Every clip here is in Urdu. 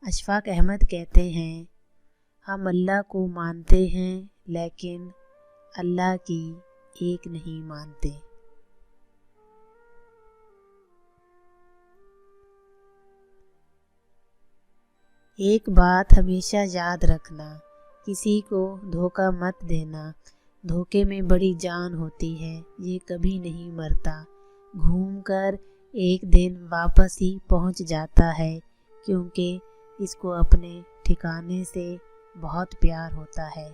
اشفاق احمد کہتے ہیں ہم اللہ کو مانتے ہیں لیکن اللہ کی ایک نہیں مانتے۔ ایک بات ہمیشہ یاد رکھنا، کسی کو دھوکہ مت دینا۔ دھوکے میں بڑی جان ہوتی ہے، یہ کبھی نہیں مرتا، گھوم کر ایک دن واپس ہی پہنچ جاتا ہے، کیونکہ اس کو اپنے ٹھکانے سے بہت پیار ہوتا ہے۔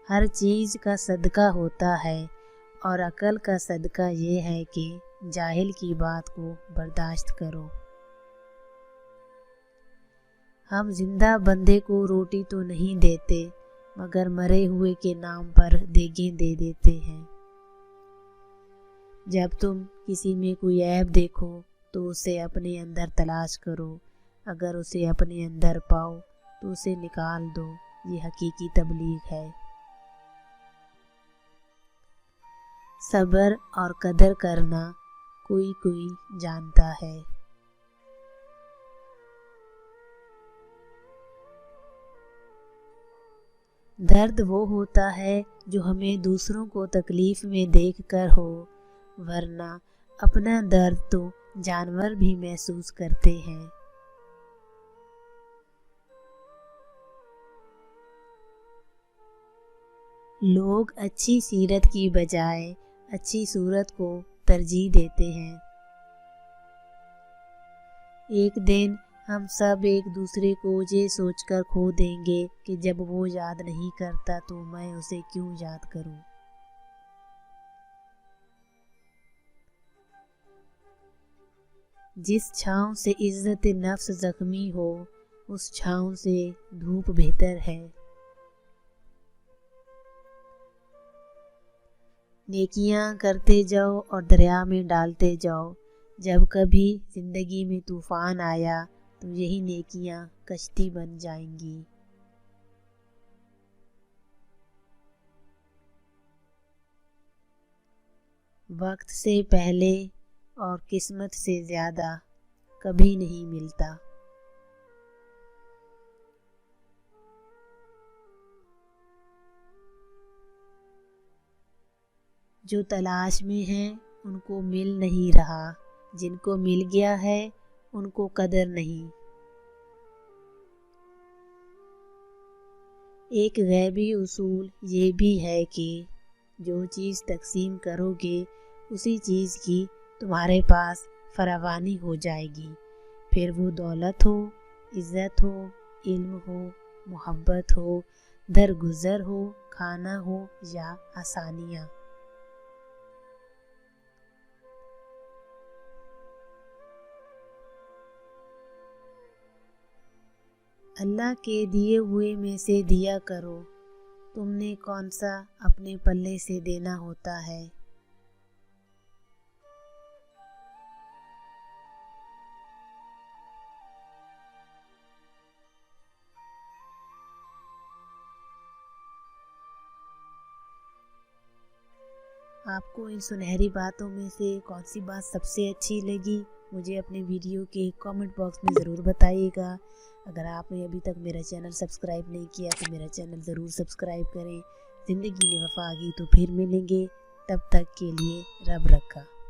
ہر چیز کا صدقہ ہوتا ہے اور عقل کا صدقہ یہ ہے کہ جاہل کی بات کو برداشت کرو۔ ہم زندہ بندے کو روٹی تو نہیں دیتے مگر مرے ہوئے کے نام پر دیگیں دے دیتے ہیں۔ جب تم کسی میں کوئی عیب دیکھو تو اسے اپنے اندر تلاش کرو، اگر اسے اپنے اندر پاؤ تو اسے نکال دو، یہ حقیقی تبلیغ ہے۔ صبر اور قدر کرنا کوئی کوئی جانتا ہے۔ درد وہ ہوتا ہے جو ہمیں دوسروں کو تکلیف میں دیکھ کر ہو، ورنہ اپنا درد تو جانور بھی محسوس کرتے ہیں۔ لوگ اچھی سیرت کی بجائے اچھی صورت کو ترجیح دیتے ہیں۔ ایک دن ہم سب ایک دوسرے کو یہ سوچ کر کھو دیں گے کہ جب وہ یاد نہیں کرتا تو میں اسے کیوں یاد کروں۔ جس چھاؤں سے عزت نفس زخمی ہو اس چھاؤں سے دھوپ بہتر ہے۔ نیکیاں کرتے جاؤ اور دریا میں ڈالتے جاؤ، جب کبھی زندگی میں طوفان آیا تو یہی نیکیاں کشتی بن جائیں گی۔ وقت سے پہلے اور قسمت سے زیادہ کبھی نہیں ملتا۔ جو تلاش میں ہیں ان کو مل نہیں رہا، جن کو مل گیا ہے ان کو قدر نہیں۔ ایک غیبی اصول یہ بھی ہے کہ جو چیز تقسیم کرو گے اسی چیز کی تمہارے پاس فراوانی ہو جائے گی، پھر وہ دولت ہو، عزت ہو، علم ہو، محبت ہو، درگزر ہو، کھانا ہو یا آسانیاں۔ اللہ کے دیے ہوئے میں سے دیا کرو، تم نے کون سا اپنے پلے سے دینا ہوتا ہے۔ آپ کو ان سنہری باتوں میں سے کون سی بات سب سے اچھی لگی مجھے اپنے ویڈیو کے کامنٹ باکس میں ضرور بتائیے گا۔ اگر آپ نے ابھی تک میرا چینل سبسکرائب نہیں کیا تو میرا چینل ضرور سبسکرائب کریں۔ زندگی نے وفا کی تو پھر ملیں گے، تب تک کے لیے رب رکھا۔